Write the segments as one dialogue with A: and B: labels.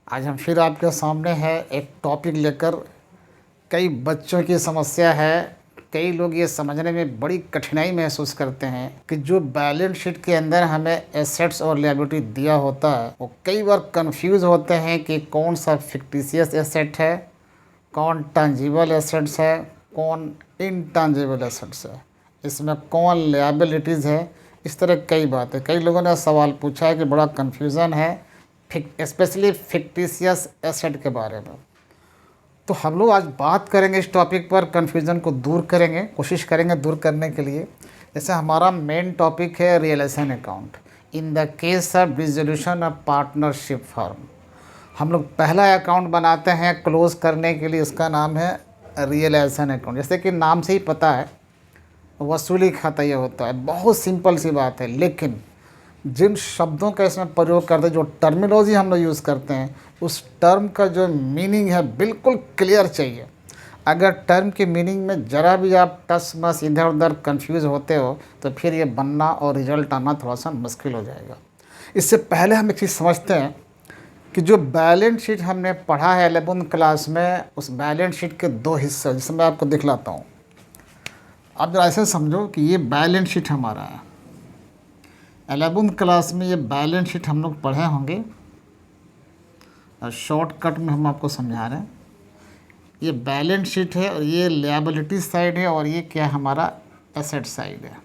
A: आज हम फिर आपके सामने है एक टॉपिक लेकर। कई बच्चों की समस्या है, कई लोग ये समझने में बड़ी कठिनाई महसूस करते हैं कि जो बैलेंस शीट के अंदर हमें एसेट्स और लिएबिलिटी दिया होता है वो कई बार कंफ्यूज होते हैं कि कौन सा फिक्टिशियस एसेट है, कौन टंजीबल एसेट्स है, कौन इनटंजीबल एसेट्स है, इसमें कौन लिएबिलिटीज़ है। इस तरह कई बातें, कई लोगों ने सवाल पूछा है कि बड़ा कन्फ्यूज़न है स्पेशली फिक्टिशियस एसेट के बारे में। तो हम लोग आज बात करेंगे इस टॉपिक पर, कन्फ्यूज़न को दूर करेंगे, कोशिश करेंगे दूर करने के लिए। जैसे हमारा मेन टॉपिक है realisation account in the case of dissolution of partnership firm. हम लोग पहला अकाउंट बनाते हैं क्लोज करने के लिए, इसका नाम है रियलाइजेशन अकाउंट। जैसे कि नाम से ही पता है वसूली खाता ये होता है, बहुत सिंपल सी बात है। लेकिन जिन शब्दों का इसमें प्रयोग करते हैं, जो टर्मिनोलॉजी हम लोग यूज़ करते हैं, उस टर्म का जो मीनिंग है बिल्कुल क्लियर चाहिए। अगर टर्म के मीनिंग में ज़रा भी आप टस मस इधर उधर कंफ्यूज होते हो तो फिर ये बनना और रिजल्ट आना थोड़ा सा मुश्किल हो जाएगा। इससे पहले हम एक चीज़ समझते हैं कि जो बैलेंस शीट हमने पढ़ा है 11th क्लास में, उस बैलेंस शीट के दो हिस्से जिसमें मैं आपको दिखलाता हूँ। आप जरा ऐसे समझो कि ये बैलेंस शीट हमारा है। 11th क्लास में ये बैलेंस शीट हम लोग पढ़े होंगे और शॉर्टकट में हम आपको समझा रहे हैं। ये बैलेंस शीट है और ये लिएबिलिटी साइड है और ये क्या हमारा एसेट साइड है।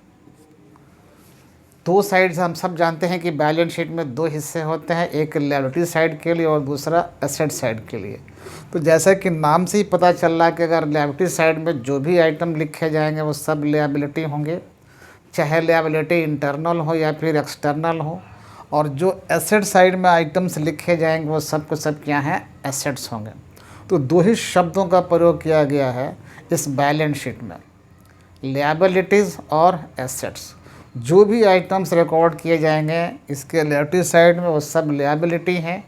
A: दो साइड से हम सब जानते हैं कि बैलेंस शीट में दो हिस्से होते हैं, एक लिएबिलिटी साइड के लिए और दूसरा एसेट साइड के लिए। तो जैसा कि नाम से ही पता चल रहा है कि अगर लिएबिलिटी साइड में जो भी आइटम लिखे जाएंगे वो सब लिएबिलिटी होंगे, चाहे लिएबिलिटी इंटरनल हो या फिर एक्सटर्नल हो। और जो एसेट साइड में आइटम्स लिखे जाएंगे वो सब के सब क्या हैं, एसेट्स होंगे। तो दो ही शब्दों का प्रयोग किया गया है इस बैलेंस शीट में, लिएबिलिटीज़ और एसेट्स। जो भी आइटम्स रिकॉर्ड किए जाएंगे इसके लिएबिलिटी साइड में वो सब लिएबिलिटी हैं।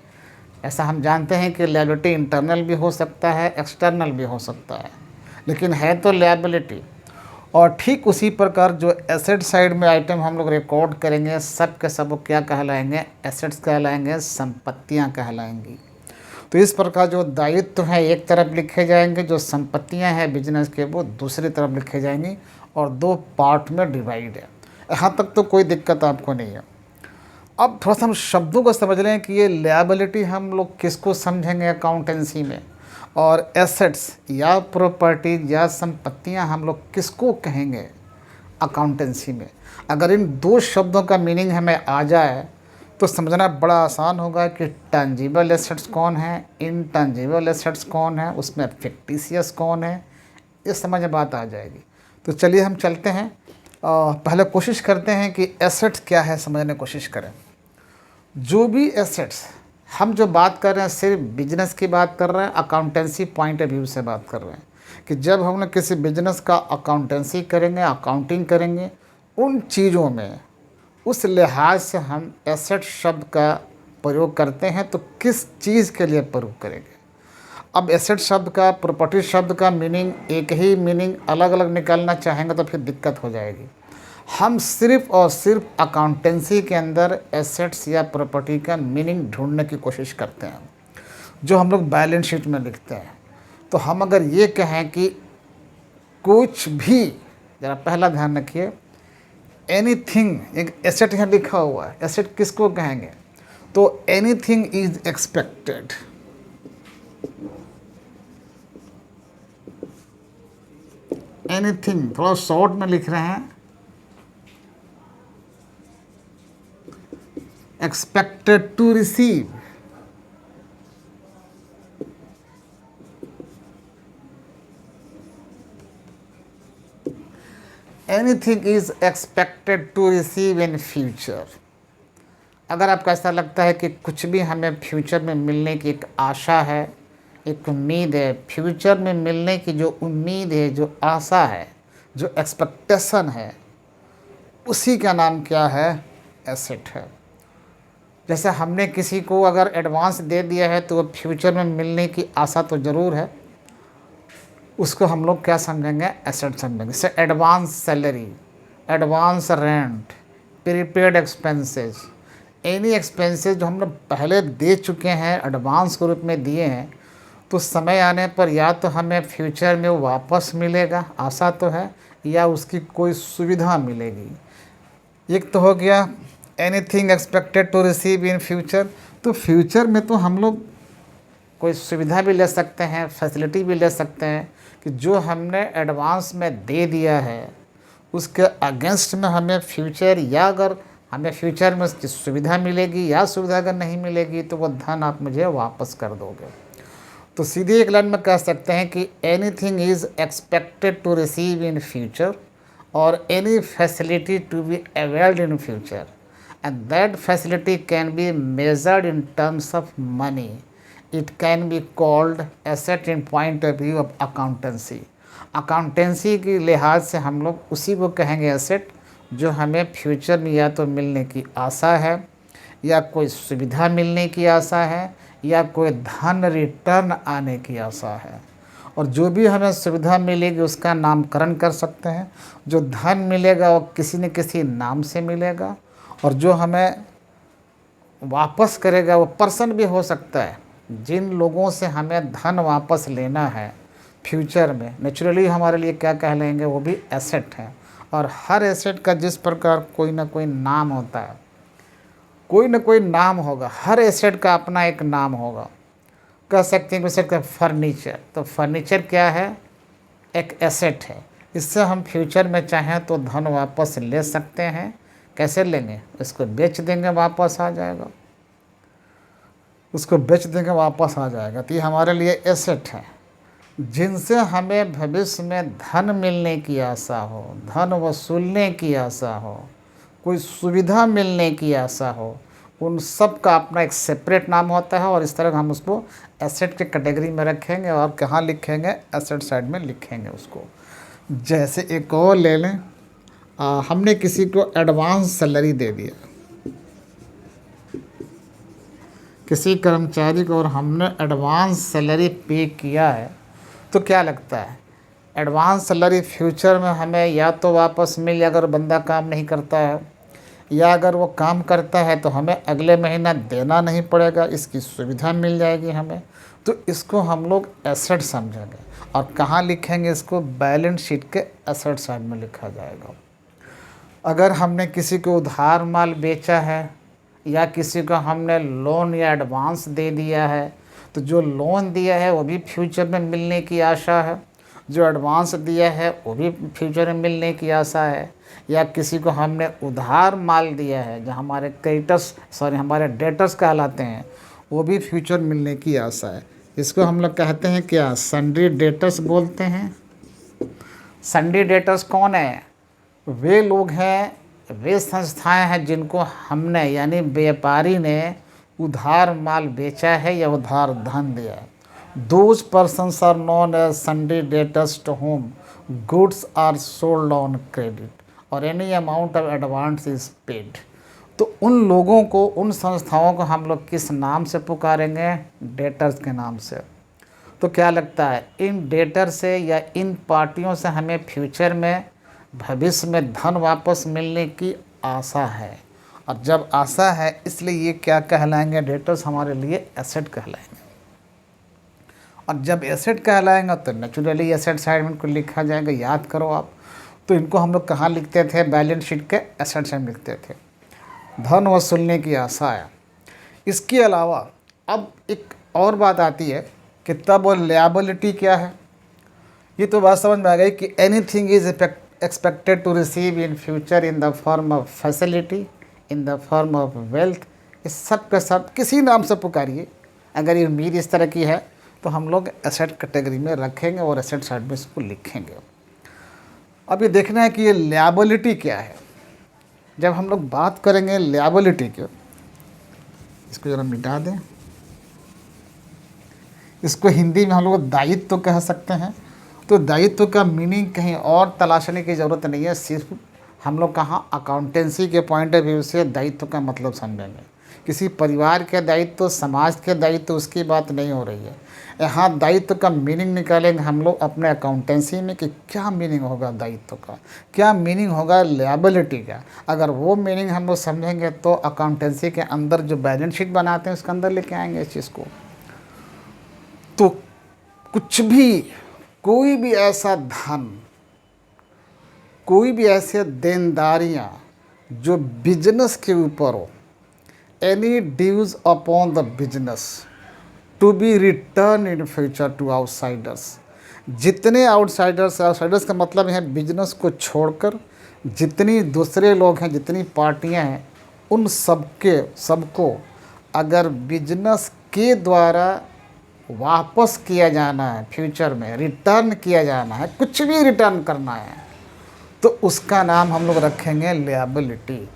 A: ऐसा हम जानते हैं कि लिएबिलिटी इंटरनल भी हो सकता है, एक्सटर्नल भी हो सकता है, लेकिन है तो लिएबिलिटी। और ठीक उसी प्रकार जो एसेट साइड में आइटम हम लोग रिकॉर्ड करेंगे सब के सब वो क्या कहलाएंगे, एसेट्स कहलाएंगे, संपत्तियां कहलाएंगी। तो इस प्रकार जो दायित्व है एक तरफ लिखे जाएंगे, जो संपत्तियां हैं बिजनेस के वो दूसरी तरफ लिखे जाएंगी और दो पार्ट में डिवाइड है। यहाँ तक तो कोई दिक्कत आपको नहीं है। अब थोड़ा सा हम शब्दों को समझ लें कि ये लिएबिलिटी हम लोग किसको समझेंगे अकाउंटेंसी में, और एसेट्स या प्रॉपर्टी या संपत्तियां हम लोग किसको कहेंगे अकाउंटेंसी में। अगर इन दो शब्दों का मीनिंग हमें आ जाए तो समझना बड़ा आसान होगा कि टंजीबल एसेट्स कौन है, इनटंजीबल एसेट्स कौन है, उसमें फिक्टिशियस कौन है, इस समझ में बात आ जाएगी। तो चलिए हम चलते हैं, पहले कोशिश करते हैं कि एसेट्स क्या है समझने की कोशिश करें। जो भी एसेट्स हम जो बात कर रहे हैं सिर्फ बिजनेस की बात कर रहे हैं, अकाउंटेंसी पॉइंट ऑफ व्यू से बात कर रहे हैं कि जब हम लोग किसी बिजनेस का अकाउंटेंसी करेंगे, अकाउंटिंग करेंगे, उन चीज़ों में उस लिहाज से हम एसेट शब्द का प्रयोग करते हैं तो किस चीज़ के लिए प्रयोग करेंगे। अब एसेट शब्द का, प्रॉपर्टी शब्द का मीनिंग एक ही मीनिंग अलग अलग निकालना चाहेंगे तो फिर दिक्कत हो जाएगी। हम सिर्फ और सिर्फ अकाउंटेंसी के अंदर एसेट्स या प्रॉपर्टी का मीनिंग ढूंढने की कोशिश करते हैं जो हम लोग बैलेंस शीट में लिखते हैं। तो हम अगर ये कहें कि कुछ भी, ज़रा पहला ध्यान रखिए, एनीथिंग, एक एसेट यहाँ लिखा हुआ है, एसेट किसको कहेंगे, तो एनीथिंग इज एक्सपेक्टेड। एनीथिंग थोड़ा शॉर्ट में लिख रहे हैं, expected to receive। Anything is expected to receive in future। अगर आपको ऐसा लगता है कि कुछ भी हमें फ्यूचर में मिलने की एक आशा है, एक उम्मीद है, फ्यूचर में मिलने की जो उम्मीद है, जो आशा है, जो एक्सपेक्टेशन है, उसी का नाम क्या है, एसेट है। जैसे हमने किसी को अगर एडवांस दे दिया है तो फ्यूचर में मिलने की आशा तो ज़रूर है, उसको हम लोग क्या समझेंगे, एसेट समझेंगे। जैसे advance salary, advance rent, prepaid expenses, any expenses जो हमने पहले दे चुके हैं, एडवांस के रूप में दिए हैं, तो समय आने पर या तो हमें फ्यूचर में वो वापस मिलेगा, आशा तो है, या उसकी कोई सुविधा मिलेगी। एक तो हो गया anything expected to receive in future. तो फ्यूचर में तो हम लोग कोई सुविधा भी ले सकते हैं, फैसिलिटी भी ले सकते हैं कि जो हमने एडवांस में दे दिया है उसके अगेंस्ट में हमें फ्यूचर, या अगर हमें फ्यूचर में उसकी सुविधा मिलेगी या सुविधा अगर नहीं मिलेगी तो वो धन आप मुझे वापस कर दोगे। तो सीधे एक लाइन में कह सकते हैं कि anything is expected to receive in future और any facility to be availed in future, and that facility can be measured in terms of money. It can be called asset in point of view of accountancy. Accountancy की लिहाज से हम लोग उसी को कहेंगे asset जो हमें फ्यूचर में या तो मिलने की आशा है, या कोई सुविधा मिलने की आशा है, या कोई धन रिटर्न आने की आशा है। और जो भी हमें सुविधा मिलेगी उसका नामकरण कर सकते हैं। जो धन मिलेगा वो किसी न किसी नाम से मिलेगा, और जो हमें वापस करेगा वो पर्सन भी हो सकता है। जिन लोगों से हमें धन वापस लेना है फ्यूचर में, नेचुरली हमारे लिए क्या कह लेंगे, वो भी एसेट है। और हर एसेट का जिस प्रकार कोई ना कोई नाम होता है, कोई ना कोई नाम होगा, हर एसेट का अपना एक नाम होगा। कह सकते हैं कि एसेट का फर्नीचर, तो फर्नीचर क्या है, एक एसेट है। इससे हम फ्यूचर में चाहें तो धन वापस ले सकते हैं। कैसे लेंगे, इसको बेच देंगे वापस आ जाएगा, उसको बेच देंगे वापस आ जाएगा। तो ये हमारे लिए एसेट है जिनसे हमें भविष्य में धन मिलने की आशा हो, धन वसूलने की आशा हो, कोई सुविधा मिलने की आशा हो। उन सब का अपना एक सेपरेट नाम होता है, और इस तरह हम उसको एसेट के कैटेगरी में रखेंगे। और कहाँ लिखेंगे, एसेट साइड में लिखेंगे उसको। जैसे एक और ले लें, हमने किसी को एडवांस सैलरी दे दिया, किसी कर्मचारी को, और हमने एडवांस सैलरी पे किया है, तो क्या लगता है एडवांस सैलरी फ्यूचर में हमें या तो वापस मिल जाए अगर बंदा काम नहीं करता है, या अगर वो काम करता है तो हमें अगले महीना देना नहीं पड़ेगा, इसकी सुविधा मिल जाएगी हमें। तो इसको हम लोग एसेट समझेंगे। और कहाँ लिखेंगे इसको, बैलेंस शीट के एसेट साइड में लिखा जाएगा। अगर हमने किसी को उधार माल बेचा है, या किसी को हमने लोन या एडवांस दे दिया है, तो जो लोन दिया है वो भी फ्यूचर में मिलने की आशा है, जो एडवांस दिया है वो भी फ्यूचर में मिलने की आशा है। या किसी को हमने उधार माल दिया है, जो हमारे क्रेडिटर्स हमारे डेटर्स कहलाते हैं, वो भी फ्यूचर मिलने की आशा है। इसको हम लोग कहते हैं क्या, सन्ड्री डेटर्स बोलते हैं। सन्ड्री डेटर्स कौन है, वे लोग हैं, वे संस्थाएं हैं जिनको हमने यानी व्यापारी ने उधार माल बेचा है या उधार धन दिया है। Those persons are known as sundry debtors to whom goods are sold on credit और any amount of advance is paid. तो उन लोगों को, उन संस्थाओं को हम लोग किस नाम से पुकारेंगे, डेटर्स के नाम से। तो क्या लगता है, इन डेटर से या इन पार्टियों से हमें फ्यूचर में, भविष्य में धन वापस मिलने की आशा है। और जब आशा है इसलिए ये क्या कहलाएंगे, डेटर्स हमारे लिए एसेट कहलाएंगे। और जब एसेट कहलाएंगे तो नेचुरली एसेट साइड में इनको लिखा जाएगा। याद करो आप, तो इनको हम लोग कहाँ लिखते थे, बैलेंस शीट के एसेट साइड में लिखते थे। धन वसूलने की आशा है। इसके अलावा अब एक और बात आती है कि तब लायबिलिटी क्या है। ये तो बात समझ में आ गई कि anything is expected to receive in future in the form of facility, in the form of wealth. इस सब के साथ किसी नाम से पुकारिए, अगर ये उम्मीद इस तरह की है तो हम लोग एसेट कैटेगरी में रखेंगे और एसेट साइड में इसको लिखेंगे। अब ये देखना है कि ये लायबिलिटी क्या है। जब हम लोग बात करेंगे लायबिलिटी की, इसको ज़रा मिटा दें, इसको हिंदी में हम लोग दायित्व तो कह सकते हैं। तो दायित्व का मीनिंग कहीं और तलाशने की ज़रूरत नहीं है, सिर्फ हम लोग कहाँ अकाउंटेंसी के पॉइंट ऑफ व्यू से दायित्व का मतलब समझेंगे किसी परिवार के दायित्व, समाज के दायित्व, उसकी बात नहीं हो रही है। यहाँ दायित्व का मीनिंग निकालेंगे हम लोग अपने अकाउंटेंसी में कि क्या मीनिंग होगा दायित्व का, क्या मीनिंग होगा लायबिलिटी का। अगर वो मीनिंग हम लोग समझेंगे तो अकाउंटेंसी के अंदर जो बैलेंस शीट बनाते हैं उसके अंदर लेके आएंगे इस चीज़ को। तो कुछ भी, कोई भी ऐसा धन, कोई भी ऐसे देनदारियाँ जो बिजनेस के ऊपर हो, any dues upon the business to be return in future to outsiders, जितने आउटसाइडर्स, आउटसाइडर्स का मतलब है बिजनेस को छोड़कर जितनी दूसरे लोग हैं, जितनी पार्टियां हैं, उन सबको अगर बिजनेस के द्वारा वापस किया जाना है, फ्यूचर में रिटर्न किया जाना है, कुछ भी रिटर्न करना है, तो उसका नाम हम लोग रखेंगे लायबिलिटी।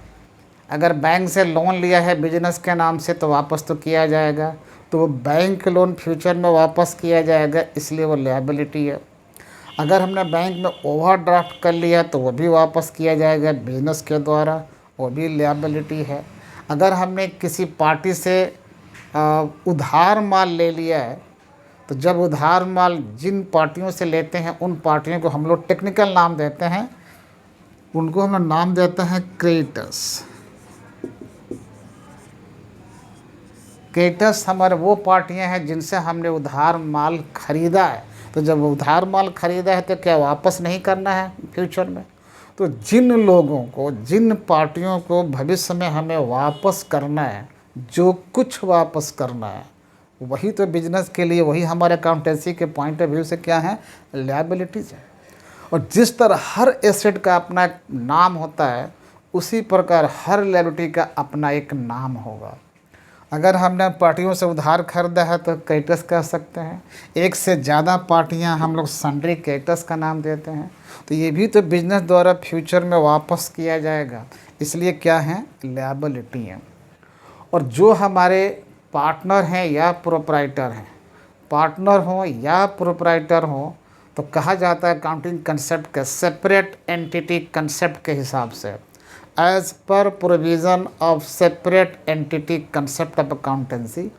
A: अगर बैंक से लोन लिया है बिजनेस के नाम से तो वापस तो किया जाएगा, तो वो बैंक लोन फ्यूचर में वापस किया जाएगा, इसलिए वो लायबिलिटी है। अगर हमने बैंक में ओवरड्राफ्ट कर लिया तो वो भी वापस किया जाएगा बिजनेस के द्वारा, वो भी लायबिलिटी है। अगर हमने किसी पार्टी से उधार माल ले लिया है, तो जब उधार माल जिन पार्टियों से लेते हैं उन पार्टियों को हम लोग टेक्निकल नाम देते हैं, उनको हम लोग नाम देते हैं क्रेडिटर्स। क्रेडिटर्स हमारे वो पार्टियां हैं जिनसे हमने उधार माल खरीदा है, तो जब उधार माल खरीदा है तो क्या वापस नहीं करना है फ्यूचर में। तो जिन लोगों को, जिन पार्टियों को भविष्य में हमें वापस करना है, जो कुछ वापस करना है, वही तो बिजनेस के लिए, वही हमारे अकाउंटेंसी के पॉइंट ऑफ व्यू से क्या है, लायबिलिटीज है। और जिस तरह हर एसेट का अपना एक नाम होता है, उसी प्रकार हर लायबिलिटी का अपना एक नाम होगा। अगर हमने पार्टियों से उधार खरीदा है तो क्रेडिटर्स कह सकते हैं, एक से ज़्यादा पार्टियां हम लोग सन्ड्री क्रेडिटर्स का नाम देते हैं। तो ये भी तो बिजनेस द्वारा फ्यूचर में वापस किया जाएगा, इसलिए क्या है, लायबिलिटी है। और जो हमारे पार्टनर हैं या प्रोप्राइटर हैं, पार्टनर हो या प्रोप्राइटर हो, तो कहा जाता है अकाउंटिंग कंसेप्ट के सेपरेट एंटिटी कंसेप्ट के हिसाब से, as per provision of separate entity concept of accountancy,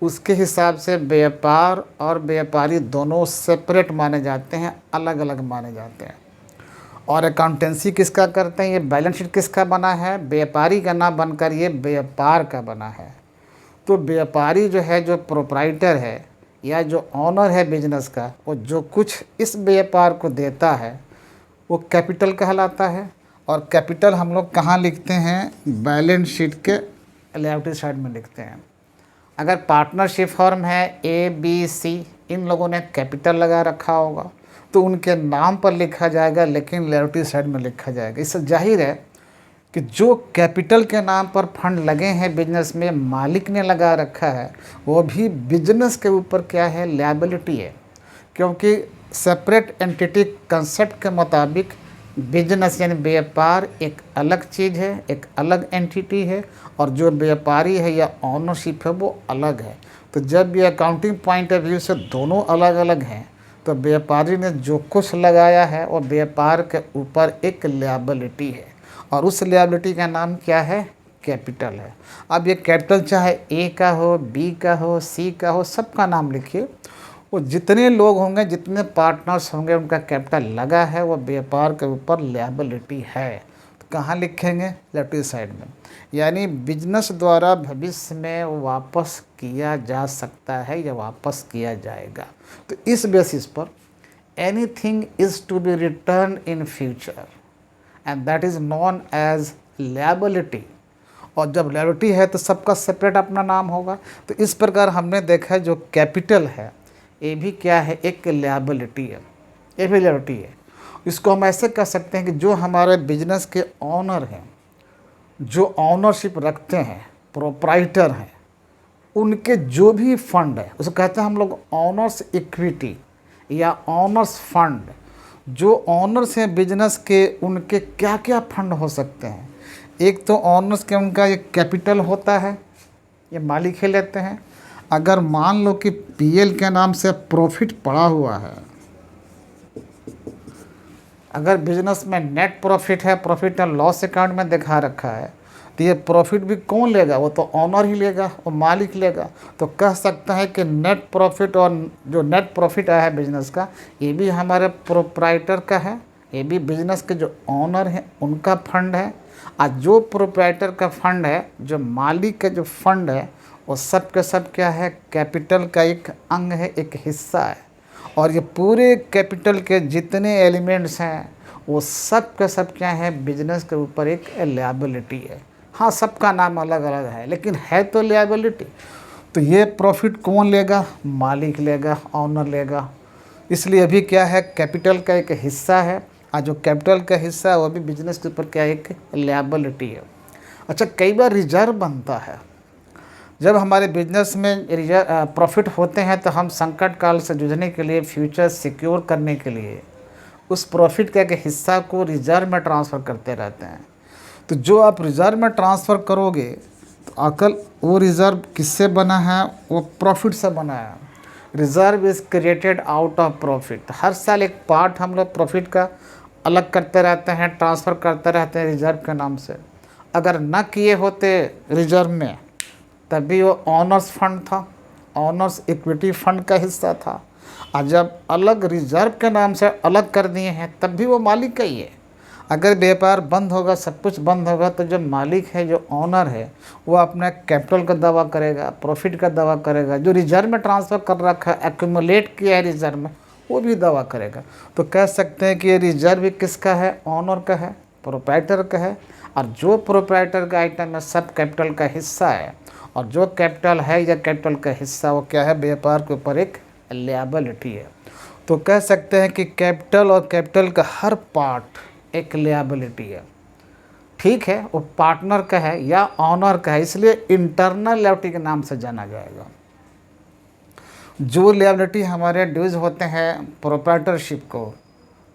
A: उसके हिसाब से व्यापार और व्यापारी दोनों सेपरेट माने जाते हैं, अलग अलग माने जाते हैं। और अकाउंटेंसी किसका करते हैं, ये बैलेंस शीट किसका बना है, व्यापारी का ना बनकर ये व्यापार का बना है। तो व्यापारी जो है, जो प्रोप्राइटर है या जो ऑनर है बिजनेस का, वो जो कुछ इस व्यापार को देता है वो कैपिटल कहलाता है। और कैपिटल हम लोग कहाँ लिखते हैं, बैलेंस शीट के लायबिलिटी साइड में लिखते हैं। अगर पार्टनरशिप फर्म है ABC, इन लोगों ने कैपिटल लगा रखा होगा तो उनके नाम पर लिखा जाएगा, लेकिन लायबिलिटी साइड में लिखा जाएगा। इससे जाहिर है कि जो कैपिटल के नाम पर फंड लगे हैं बिजनेस में, मालिक ने लगा रखा है, वो भी बिजनेस के ऊपर क्या है, लायबिलिटी है। क्योंकि सेपरेट एंटिटी कंसेप्ट के मुताबिक बिजनेस यानी व्यापार एक अलग चीज़ है, एक अलग एंटिटी है, और जो व्यापारी है या ऑनरशिप है वो अलग है। तो जब ये अकाउंटिंग पॉइंट ऑफ व्यू से दोनों अलग अलग हैं, तो व्यापारी ने जो कुछ लगाया है वो व्यापार के ऊपर एक लायबिलिटी है, और उस लायबिलिटी का नाम क्या है, कैपिटल है। अब ये कैपिटल चाहे A का हो, B का हो, C का हो, सबका नाम लिखिए। वो जितने लोग होंगे, जितने पार्टनर्स होंगे, उनका कैपिटल लगा है, वो व्यापार के ऊपर लायबिलिटी है। तो कहाँ लिखेंगे, लायबिलिटी साइड में। यानी बिजनेस द्वारा भविष्य में वापस किया जा सकता है या वापस किया जाएगा। तो इस बेसिस पर anything is to be return in future and that is known as liability. और जब लायबिलिटी है तो सबका सेपरेट अपना नाम होगा। तो इस प्रकार हमने देखा है जो कैपिटल है ये भी क्या है, एक लायबिलिटी है, ये भी लायबिलिटी है। इसको हम ऐसे कह सकते हैं कि जो हमारे बिजनेस के ऑनर हैं, जो ऑनरशिप रखते हैं, प्रोप्राइटर हैं, उनके जो भी फंड है उसे कहते हैं हम लोग ऑनर्स इक्विटी या ऑनर्स फंड। जो ऑनर्स हैं बिजनेस के, उनके क्या क्या फंड हो सकते हैं। एक तो ऑनर्स के उनका एक कैपिटल होता है, ये मालिक ही लेते हैं। अगर मान लो कि PL के नाम से प्रॉफिट पड़ा हुआ है, अगर बिजनेस में नेट प्रॉफिट है, प्रॉफिट एंड लॉस अकाउंट में दिखा रखा है, तो ये प्रॉफिट भी कौन लेगा? वो तो ऑनर ही लेगा, वो मालिक लेगा। तो कह सकते हैं कि नेट प्रॉफिट और जो नेट प्रॉफिट आया है बिजनेस का, ये भी हमारे प्रोप्राइटर का है, ये भी बिजनेस के जो ऑनर हैं उनका फंड है। और जो प्रोप्राइटर का फंड है, जो मालिक का जो फंड है, वो सब के सब क्या है? कैपिटल का एक अंग है, एक हिस्सा है। और ये पूरे कैपिटल के जितने एलिमेंट्स हैं वो सब का सब क्या है? बिजनेस के ऊपर एक लायबिलिटी है। हाँ, सबका नाम अलग अलग है लेकिन है तो लायबिलिटी। तो ये प्रॉफिट कौन लेगा? मालिक लेगा, ऑनर लेगा। इसलिए अभी क्या है? कैपिटल का एक हिस्सा है, और जो कैपिटल का हिस्सा है वो भी बिजनेस के ऊपर क्या है? एक लायबिलिटी है। अच्छा, कई बार रिजर्व बनता है। जब हमारे बिजनेस में रिजर्व प्रॉफिट होते हैं तो हम संकट काल से जूझने के लिए, फ्यूचर सिक्योर करने के लिए उस प्रॉफिट का एक हिस्सा को रिजर्व में ट्रांसफ़र करते रहते हैं। तो जो आप रिजर्व में ट्रांसफ़र करोगे तो अकल वो रिज़र्व किससे बना है? वो प्रॉफिट से बना है। Reserve is created out of profit. हर साल एक पार्ट हम लोग प्रॉफिट का अलग करते रहते हैं, ट्रांसफ़र करते रहते हैं रिज़र्व के नाम से। अगर न किए होते रिज़र्व में तब भी वो ऑनर्स फंड था, ऑनर्स इक्विटी फंड का हिस्सा था। और जब अलग रिजर्व के नाम से अलग कर दिए हैं तब भी वो मालिक का ही है। अगर व्यापार बंद होगा, सब कुछ बंद होगा, तो जो मालिक है, जो ऑनर है, वो अपना कैपिटल का दावा करेगा, प्रॉफिट का दावा करेगा। जो रिजर्व में ट्रांसफ़र कर रखा है, एक्यूमुलेट किया है रिजर्व में, वो भी दावा करेगा। तो कह सकते हैं कि ये रिजर्व भी किसका है? ऑनर का है, प्रोप्राइटर का है। और जो प्रोप्राइटर का आइटम है सब कैपिटल का हिस्सा है। और जो कैपिटल है या कैपिटल का हिस्सा, वो क्या है? व्यापार के ऊपर एक लायबिलिटी है। तो कह सकते हैं कि कैपिटल और कैपिटल का हर पार्ट एक लायबिलिटी है। ठीक है, वो पार्टनर का है या ऑनर का है, इसलिए इंटरनल लायबिलिटी के नाम से जाना जाएगा। जो लायबिलिटी हमारे ड्यूज होते हैं प्रोप्राइटरशिप को,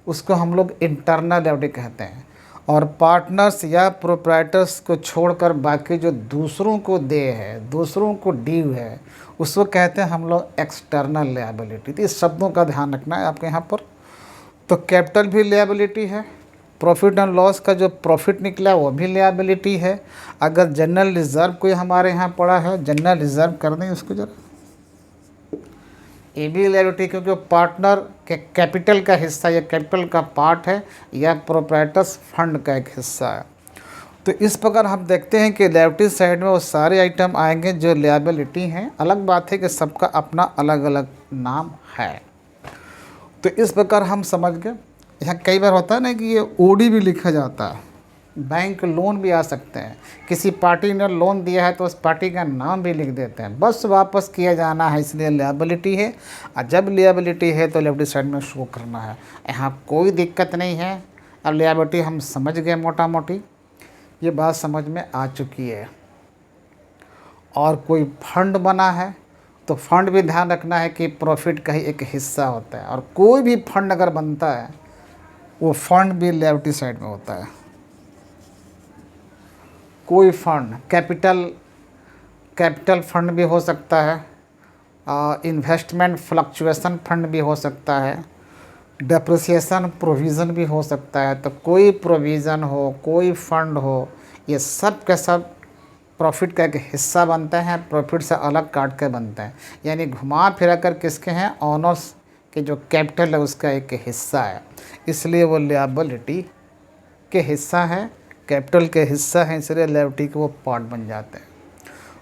A: उसको हम लोग इंटरनल लायबिलिटी कहते हैं। और पार्टनर्स या प्रोप्राइटर्स को छोड़कर बाकी जो दूसरों को दे है, दूसरों को ड्यू है, उसको कहते हैं हम लोग एक्सटर्नल लायबिलिटी। तो इस शब्दों का ध्यान रखना है आपके यहाँ पर। तो कैपिटल भी लायबिलिटी है, प्रॉफिट एंड लॉस का जो प्रॉफिट निकला वो भी लायबिलिटी है। अगर जनरल रिजर्व कोई हमारे यहाँ पड़ा है, जनरल रिजर्व कर दें उसको जरा, ये भी लायबिलिटी, क्योंकि पार्टनर के कैपिटल का हिस्सा या कैपिटल का पार्ट है या प्रोप्राइटर्स फंड का एक हिस्सा है। तो इस प्रकार हम देखते हैं कि लायबिलिटी साइड में वो सारे आइटम आएंगे जो लायबिलिटी हैं। अलग बात है कि सबका अपना अलग अलग नाम है। तो इस प्रकार हम समझ गए। यहाँ कई बार होता है ना कि ये ओडी भी लिखा जाता है, बैंक लोन भी आ सकते हैं। किसी पार्टी ने लोन दिया है तो उस पार्टी का नाम भी लिख देते हैं, बस वापस किया जाना है, इसलिए लायबिलिटी है। और जब लायबिलिटी है तो लायबिलिटी साइड में शो करना है, यहाँ कोई दिक्कत नहीं है। अब लायबिलिटी हम समझ गए, मोटा मोटी ये बात समझ में आ चुकी है। और कोई फंड बना है तो फंड भी ध्यान रखना है कि प्रॉफिट का ही एक हिस्सा होता है। और कोई भी फंड अगर बनता है वो फंड भी लायबिलिटी साइड में होता है। कोई फंड कैपिटल फंड भी हो सकता है, इन्वेस्टमेंट फ्लक्चुएशन फंड भी हो सकता है, डेप्रिसिएशन प्रोविज़न भी हो सकता है। तो कोई प्रोविज़न हो, कोई फंड हो, ये सब के सब प्रॉफिट का एक हिस्सा बनते हैं, प्रॉफिट से अलग काट के बनते हैं। यानी घुमा फिरा कर किसके हैं? ऑनर्स के जो कैपिटल है उसका एक हिस्सा है, इसलिए वो लायबिलिटी के हिस्सा है, कैपिटल के हिस्सा है, इसलिए लायबिलिटी के वो पार्ट बन जाते हैं।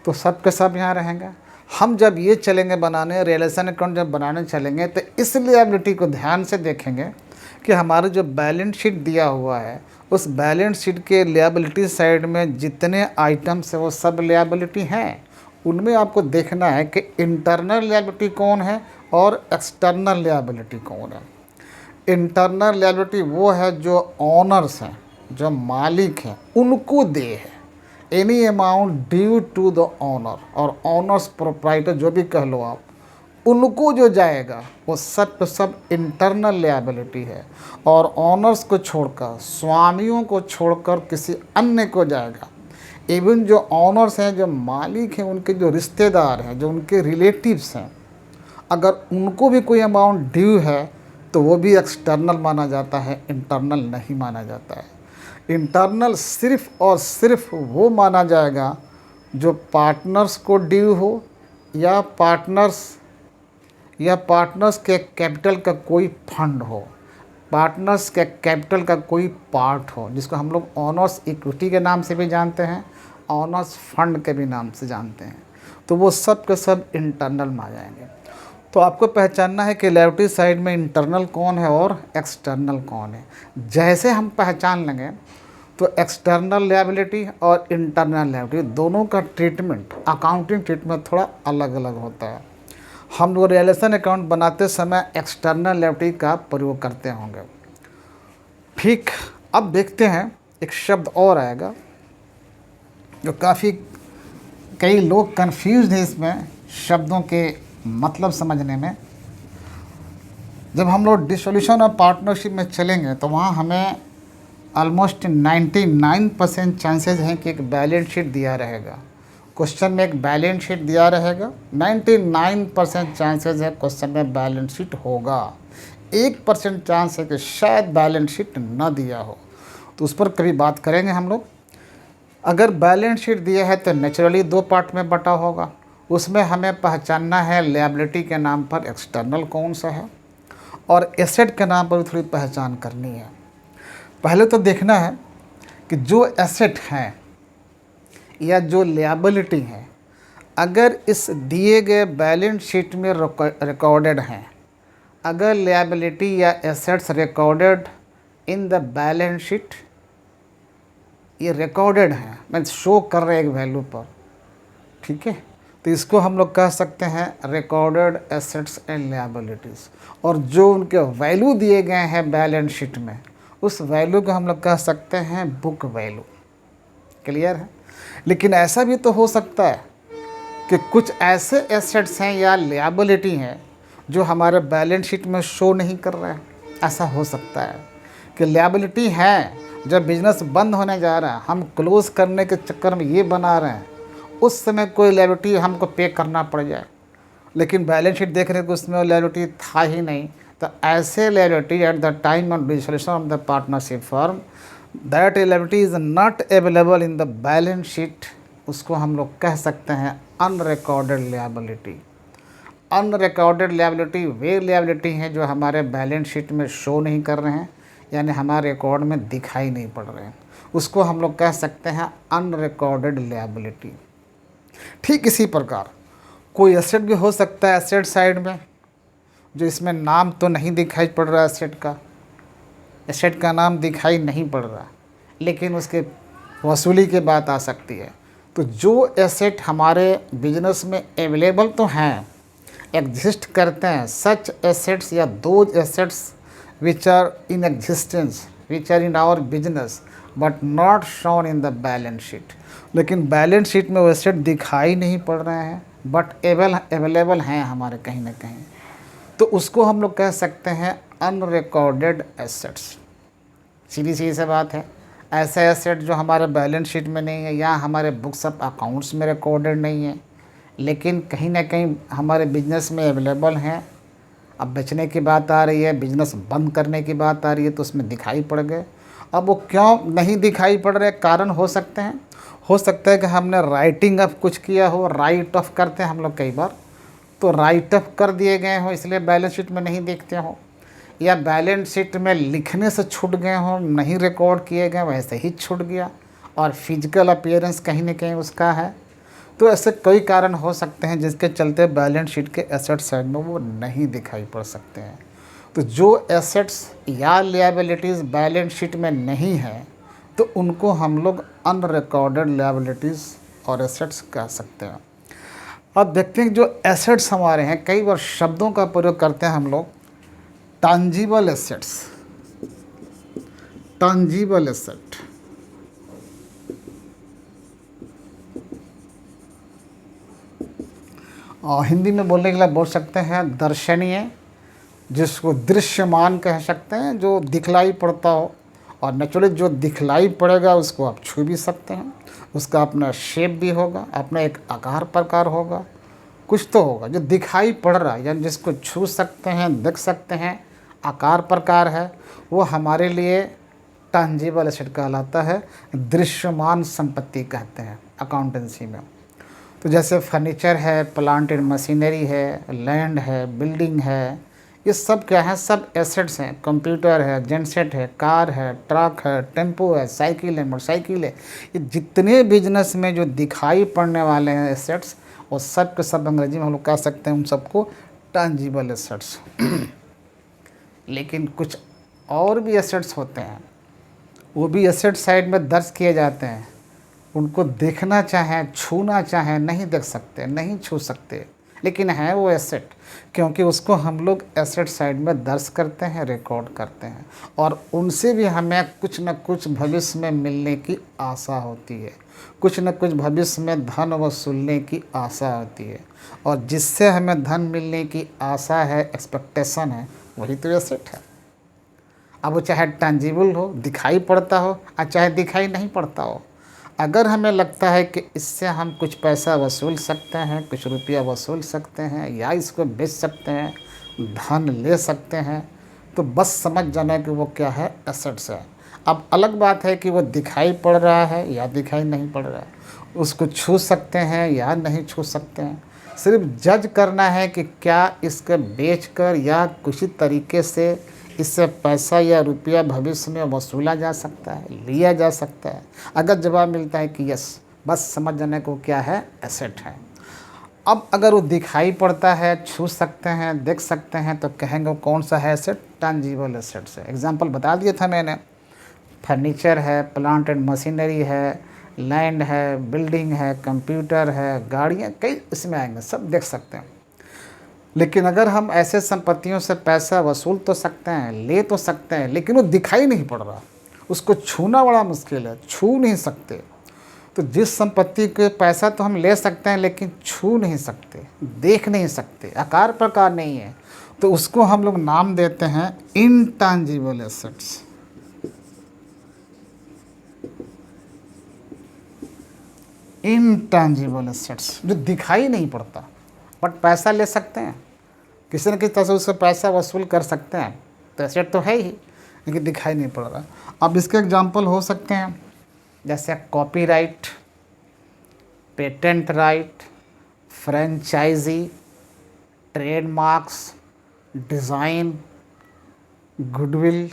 A: तो सब के सब यहाँ रहेंगे। हम जब ये चलेंगे बनाने, रिलेशन अकाउंट जब बनाने चलेंगे तो इस लायबिलिटी को ध्यान से देखेंगे कि हमारा जो बैलेंस शीट दिया हुआ है उस बैलेंस शीट के लायबिलिटी साइड में जितने आइटम्स है वो सब लायबिलिटी हैं। उनमें आपको देखना है कि इंटरनल लायबिलिटी कौन है और एक्सटर्नल लायबिलिटी कौन है। इंटरनल लायबिलिटी वो है जो ऑनर्स हैं, जो मालिक हैं, उनको दे है। Any amount due to the owner, और ऑनर्स प्रोप्राइटर जो भी कह लो आप, उनको जो जाएगा वो सब इंटरनल लायबिलिटी है। और ऑनर्स को छोड़कर, स्वामियों को छोड़कर किसी अन्य को जाएगा। इवन जो ऑनर्स हैं, जो मालिक हैं, उनके जो रिश्तेदार हैं, जो उनके रिलेटिव्स हैं, अगर उनको भी कोई अमाउंट ड्यू है तो वो भी एक्सटर्नल माना जाता है, इंटरनल नहीं माना जाता है। इंटरनल सिर्फ और सिर्फ वो माना जाएगा जो पार्टनर्स को ड्यू हो या पार्टनर्स के कैपिटल का कोई फंड हो, पार्टनर्स के कैपिटल का कोई पार्ट हो, जिसको हम लोग ओनर्स इक्विटी के नाम से भी जानते हैं, ओनर्स फंड के भी नाम से जानते हैं। तो वो सब के सब इंटरनल में आ जाएंगे। तो आपको पहचानना है कि लायबिलिटी साइड में इंटरनल कौन है और एक्सटर्नल कौन है। जैसे हम पहचान लेंगे तो एक्सटर्नल लायबिलिटी और इंटरनल लायबिलिटी दोनों का ट्रीटमेंट, अकाउंटिंग ट्रीटमेंट थोड़ा अलग अलग होता है। हम लोग रिलेशन अकाउंट बनाते समय एक्सटर्नल लायबिलिटी का प्रयोग करते होंगे। ठीक, अब देखते हैं एक शब्द और आएगा जो काफ़ी कई लोग कंफ्यूज हैं इसमें शब्दों के मतलब समझने में। जब हम लोग डिसोल्यूशन और पार्टनरशिप में चलेंगे तो वहाँ हमें ऑलमोस्ट 99% चांसेस हैं कि एक बैलेंस शीट दिया रहेगा। क्वेश्चन में एक बैलेंस शीट दिया रहेगा, 99% चांसेस है क्वेश्चन में बैलेंस शीट होगा। 1% चांस है कि शायद बैलेंस शीट न दिया हो, तो उस पर कभी बात करेंगे हम लोग। अगर बैलेंस शीट दिया है तो नेचुरली 2 पार्ट में बटा होगा। उसमें हमें पहचानना है लायबिलिटी के नाम पर एक्सटर्नल कौन सा है और एसेट के नाम पर भी थोड़ी पहचान करनी है। पहले तो देखना है कि जो एसेट हैं या जो लायबिलिटी है, अगर इस दिए गए बैलेंस शीट में रिकॉर्डेड हैं, अगर लायबिलिटी या assets recorded in the balance sheet, ये रिकॉर्डेड हैं, मीन्स शो कर रहे हैं एक वैल्यू पर, ठीक है, तो इसको हम लोग कह सकते हैं रिकॉर्डेड एसेट्स एंड लायबिलिटीज़। और जो उनके वैल्यू दिए गए हैं बैलेंस शीट में, उस वैल्यू को हम लोग कह सकते हैं बुक वैल्यू। क्लियर है? लेकिन ऐसा भी तो हो सकता है कि कुछ ऐसे एसेट्स हैं या लायबिलिटी हैं जो हमारे बैलेंस शीट में शो नहीं कर रहे हैं। ऐसा हो सकता है कि लायबिलिटी है, जब बिजनेस बंद होने जा रहा है, हम क्लोज़ करने के चक्कर में ये बना रहे हैं, उस समय कोई लायबिलिटी हमको पे करना पड़ जाए, लेकिन बैलेंस शीट देख रहे हैं कि उसमें लायबिलिटी था ही नहीं, तो ऐसे liability eight the time of dissolution of the partnership firm that liability is not available in the balance sheet, उसको हम लोग कह सकते हैं अनरिकॉर्डेड लायबिलिटी। अनरिकॉर्डेड लायबिलिटी वे लायबिलिटी हैं जो हमारे बैलेंस शीट में शो नहीं कर रहे हैं, यानी हमारे रिकॉर्ड में दिखाई नहीं पड़ रहे हैं, उसको हम लोग कह सकते हैं अनरिकॉर्डेड लायबिलिटी। ठीक इसी प्रकार कोई एसेट भी हो सकता है एसेट साइड में, जो इसमें नाम तो नहीं दिखाई पड़ रहा एसेट का नाम दिखाई नहीं पड़ रहा, लेकिन उसके वसूली की बात आ सकती है। तो जो एसेट हमारे बिजनेस में अवेलेबल तो हैं, एग्जिस्ट करते हैं, सच एसेट्स या those assets which are in existence, which are in our business but not shown in the balance sheet, लेकिन बैलेंस शीट में वो एसेट दिखाई नहीं पड़ रहे हैं बट अवेलेबल हैं हमारे कहीं ना कहीं, तो उसको हम लोग कह सकते हैं अनरिकॉर्डेड एसेट्स। सीधी सी से बात है, ऐसे एसेट जो हमारे बैलेंस शीट में नहीं है या हमारे बुक्स ऑफ अकाउंट्स में रिकॉर्डेड नहीं है, लेकिन कहीं ना कहीं हमारे बिजनेस में अवेलेबल हैं। अब बेचने की बात आ रही है, बिजनेस बंद करने की बात आ रही है, तो उसमें दिखाई पड़ गए। अब वो क्यों नहीं दिखाई पड़ रहे, कारण हो सकते हैं। हो सकता है कि हमने राइटिंग ऑफ कुछ किया हो, राइट ऑफ करते हैं हम लोग कई बार, तो राइट ऑफ कर दिए गए हो इसलिए बैलेंस शीट में नहीं देखते हो, या बैलेंस शीट में लिखने से छूट गए हो, नहीं रिकॉर्ड किए गए, वैसे ही छूट गया, और फिजिकल अपीयरेंस कहीं ना कहीं उसका है। तो ऐसे कई कारण हो सकते हैं जिसके चलते बैलेंस शीट के एसेट साइड में वो नहीं दिखाई पड़ सकते हैं। तो जो एसेट्स या लायबिलिटीज़ बैलेंस शीट में नहीं है, तो उनको हम लोग अनरिकॉर्डेड लायबिलिटीज़ और एसेट्स कह सकते हैं। अब देखते हैं जो एसेट्स हमारे हैं, कई बार शब्दों का प्रयोग करते हैं हम लोग, टैंजिबल एसेट्स, टैंजिबल एसेट, और हिंदी में बोलने के लिए बोल सकते हैं दर्शनीय, जिसको दृश्यमान कह सकते हैं, जो दिखलाई पड़ता हो, और नेचुरली जो दिखलाई पड़ेगा उसको आप छू भी सकते हैं, उसका अपना शेप भी होगा, अपना एक आकार प्रकार होगा, कुछ तो होगा जो दिखाई पड़ रहा है, यानी जिसको छू सकते हैं, देख सकते हैं, आकार प्रकार है, वो हमारे लिए टांजिबल एसेट कहलाता है, दृश्यमान संपत्ति कहते हैं अकाउंटेंसी में। तो जैसे फर्नीचर है, प्लांट एंड मशीनरी है, लैंड है, बिल्डिंग है, ये सब क्या है, सब एसेट्स हैं। कंप्यूटर है, जेनसेट है, कार है, ट्रक है, टेम्पो है, साइकिल है, मोटरसाइकिल है, ये जितने बिजनेस में जो दिखाई पड़ने वाले हैं एसेट्स, वो सब के सब अंग्रेजी में हम लोग कह सकते हैं उन सबको टांजिबल एसेट्स। लेकिन कुछ और भी एसेट्स होते हैं, वो भी एसेट साइड में दर्ज किए जाते हैं। उनको देखना चाहें, छूना चाहें, नहीं देख सकते, नहीं छू सकते, लेकिन है वो एसेट, क्योंकि उसको हम लोग एसेट साइड में दर्ज करते हैं, रिकॉर्ड करते हैं, और उनसे भी हमें कुछ न कुछ भविष्य में मिलने की आशा होती है, कुछ न कुछ भविष्य में धन वसूलने की आशा होती है, और जिससे हमें धन मिलने की आशा है, एक्सपेक्टेशन है, वही तो एसेट है। अब वो चाहे टैंजिबल हो, दिखाई पड़ता हो, और चाहे दिखाई नहीं पड़ता हो, अगर हमें लगता है कि इससे हम कुछ पैसा वसूल सकते हैं, कुछ रुपया वसूल सकते हैं, या इसको बेच सकते हैं, धन ले सकते हैं, तो बस समझ जाना कि वो क्या है, एसेट्स है। अब अलग बात है कि वो दिखाई पड़ रहा है या दिखाई नहीं पड़ रहा है, उसको छू सकते हैं या नहीं छू सकते हैं, सिर्फ जज करना है कि क्या इसको बेचकर या किसी तरीके से इससे पैसा या रुपया भविष्य में वसूला जा सकता है, लिया जा सकता है। अगर जवाब मिलता है कि यस, बस समझ जाने को क्या है, एसेट है। अब अगर वो दिखाई पड़ता है, छू सकते हैं, देख सकते हैं, तो कहेंगे कौन सा है एसेट, टैंजिबल एसेट्स है। एग्जांपल बता दिया था मैंने, फर्नीचर है, प्लांट एंड मशीनरी है, लैंड है, बिल्डिंग है, कंप्यूटर है, गाड़ियाँ, कई इसमें आएंगे, सब देख सकते हैं। लेकिन अगर हम ऐसे संपत्तियों से पैसा वसूल तो सकते हैं, ले तो सकते हैं, लेकिन वो दिखाई नहीं पड़ रहा, उसको छूना बड़ा मुश्किल है, छू नहीं सकते। तो जिस संपत्ति के पैसा तो हम ले सकते हैं लेकिन छू नहीं सकते, देख नहीं सकते, आकार प्रकार नहीं है, तो उसको हम लोग नाम देते हैं इनटैंजिबल एसेट्स। इनटैंजिबल एसेट्स जो दिखाई नहीं पड़ता, बट पैसा ले सकते हैं, किसी न किसी तरह से उससे पैसा वसूल कर सकते हैं, तो एसेट तो है ही, लेकिन दिखाई नहीं पड़ रहा। अब इसके एग्जांपल हो सकते हैं जैसे copyright, patent right, franchisee, trademarks, design, goodwill,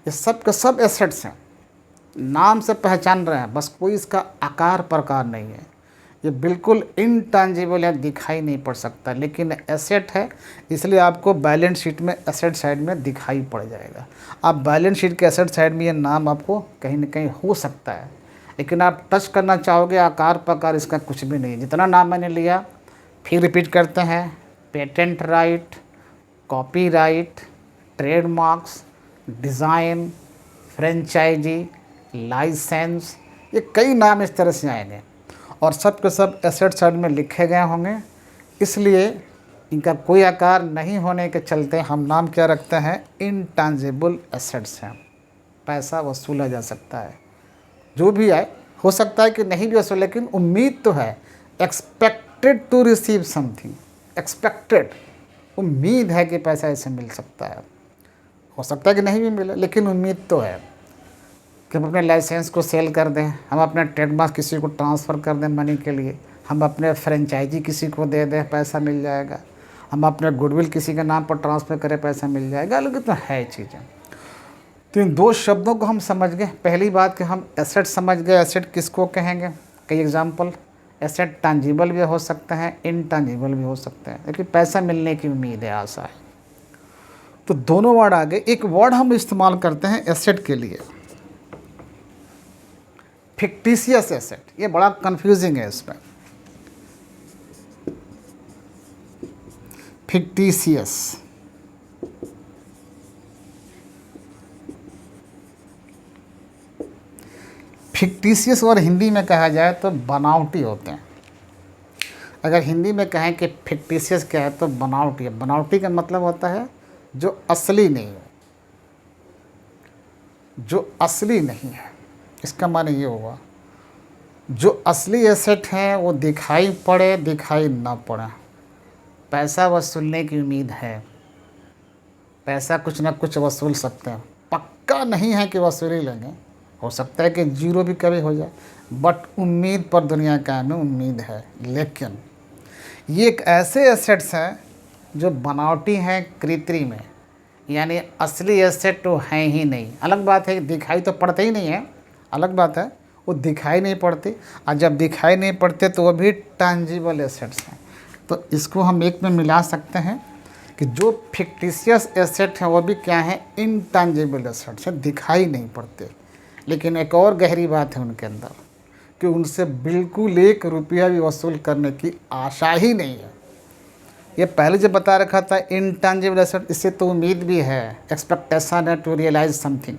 A: ये सब के सब एसेट्स हैं। नाम से पहचान रहे हैं, बस कोई इसका आकार प्रकार नहीं है, ये बिल्कुल इनटैंजिबल है, दिखाई नहीं पड़ सकता, लेकिन एसेट है, इसलिए आपको बैलेंस शीट में एसेट साइड में दिखाई पड़ जाएगा। आप बैलेंस शीट के एसेट साइड में ये नाम आपको कहीं ना कहीं हो सकता है, लेकिन आप टच करना चाहोगे, आकार प्रकार इसका कुछ भी नहीं है। जितना नाम मैंने लिया, फिर रिपीट करते हैं, patent right, copyright, trademarks, design, franchisee, licence, ये कई नाम इस तरह से आएंगे, और सब के सब एसेट साइड में लिखे गए होंगे। इसलिए इनका कोई आकार नहीं होने के चलते हम नाम क्या रखते हैं, इनटैंजिबल एसेट्स हैं। पैसा वसूला जा सकता है, जो भी आए, हो सकता है कि नहीं भी वसूल, लेकिन उम्मीद तो है, expected to receive something, expected, उम्मीद है कि पैसा ऐसे मिल सकता है। हो सकता है कि नहीं भी मिले, लेकिन उम्मीद तो है कि हम अपने लाइसेंस को सेल कर दें, हम अपने ट्रेडमार्क किसी को ट्रांसफ़र कर दें मनी के लिए, हम अपने फ्रेंचाइजी किसी को दे दें, पैसा मिल जाएगा, हम अपने गुडविल किसी के नाम पर ट्रांसफ़र करें, पैसा मिल जाएगा, लेकिन तो है चीज़ें। तो इन दो शब्दों को हम समझ गए। पहली बात कि हम एसेट समझ गए, एसेट किसको कहेंगे, कई एग्जाम्पल, एसेट टैंजिबल भी हो सकते हैं, इनटैंजिबल भी हो सकते हैं, लेकिन पैसा मिलने की उम्मीद है, आशा है। तो दोनों वर्ड आ गए। एक वर्ड हम इस्तेमाल करते हैं एसेट के लिए, फिक्टिशियस एसेट, ये बड़ा कंफ्यूजिंग है इसमें। फिक्टिशियस, फिक्टिशियस और हिंदी में कहा जाए तो बनावटी होते हैं। अगर हिंदी में कहें कि फिक्टिशियस क्या है तो बनावटी है। बनावटी का मतलब होता है जो असली नहीं हो, जो असली नहीं है, इसका माने ये होगा जो असली एसेट हैं वो दिखाई पड़े दिखाई ना पड़े, पैसा वसूलने की उम्मीद है, पैसा कुछ ना कुछ वसूल सकते हैं, पक्का नहीं है कि वसूली लेंगे, हो सकता है कि जीरो भी कभी हो जाए, बट उम्मीद पर दुनिया का में उम्मीद है। लेकिन ये एक ऐसे एसेट्स हैं जो बनावटी हैं, कृत्रिम है, यानी असली एसेट तो हैं ही नहीं। अलग बात है दिखाई तो पड़ते ही नहीं है, अलग बात है वो दिखाई नहीं पड़ते, और जब दिखाई नहीं पड़ते तो वो भी टैंजिबल एसेट्स हैं। तो इसको हम एक में मिला सकते हैं कि जो फिक्टिशियस एसेट हैं वो भी क्या है, इनटैंजिबल एसेट्स हैं, दिखाई नहीं पड़ते। लेकिन एक और गहरी बात है उनके अंदर कि उनसे बिल्कुल 1 रुपया भी वसूल करने की आशा ही नहीं है। ये पहले जो बता रखा था इनटैंजिबल एसेट, इससे तो उम्मीद भी है, एक्सपेक्टेशन है टू रियलाइज समथिंग।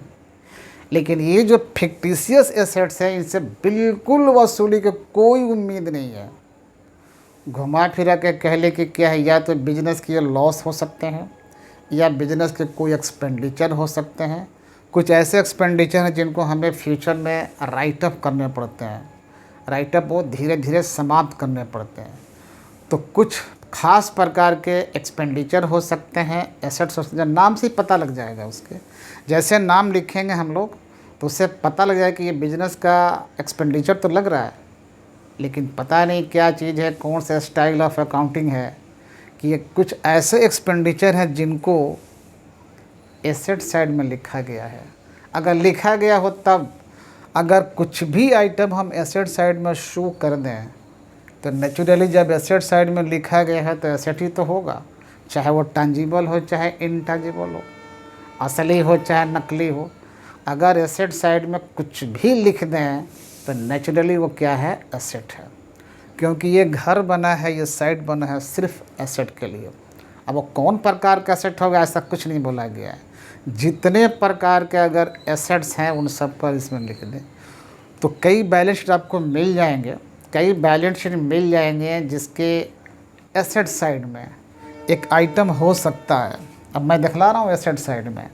A: लेकिन ये जो फिक्टिशियस एसेट्स हैं इनसे बिल्कुल वसूली की कोई उम्मीद नहीं है। घुमा फिरा के कह ले कि क्या है, या तो बिजनेस के लॉस हो सकते हैं, या बिजनेस के कोई एक्सपेंडिचर हो सकते हैं। कुछ ऐसे एक्सपेंडिचर हैं जिनको हमें फ्यूचर में राइट अप करने पड़ते हैं, राइट अप वो धीरे धीरे समाप्त करने पड़ते हैं। तो कुछ खास प्रकार के एक्सपेंडिचर हो सकते हैं, एसेट्स हो सकते हैं, नाम से ही पता लग जाएगा उसके। जैसे नाम लिखेंगे हम लोग तो उससे पता लग जाएगा कि ये बिजनेस का एक्सपेंडिचर तो लग रहा है, लेकिन पता नहीं क्या चीज़ है, कौन सा स्टाइल ऑफ अकाउंटिंग है, कि ये कुछ ऐसे एक्सपेंडिचर हैं जिनको एसेट साइड में लिखा गया है। अगर लिखा गया हो तब, अगर कुछ भी आइटम हम एसेट साइड में शो कर दें तो नेचुरली जब एसेट साइड में लिखा गया है तो एसेट ही तो होगा, चाहे वो टैंजिबल हो चाहे इनटैंजिबल हो, असली हो चाहे नकली हो। अगर एसेट साइड में कुछ भी लिख दें तो नेचुरली वो क्या है, एसेट है, क्योंकि ये घर बना है, ये साइट बना है सिर्फ एसेट के लिए। अब वो कौन प्रकार का एसेट होगा ऐसा कुछ नहीं बोला गया है। जितने प्रकार के अगर एसेट्स हैं उन सब पर इसमें लिख दें तो कई बैलेंस शीट आपको मिल जाएंगे, कई बैलेंस शीट मिल जाएंगे जिसके एसेट साइड में एक आइटम हो सकता है। अब मैं दिखला रहा हूँ एसेट साइड में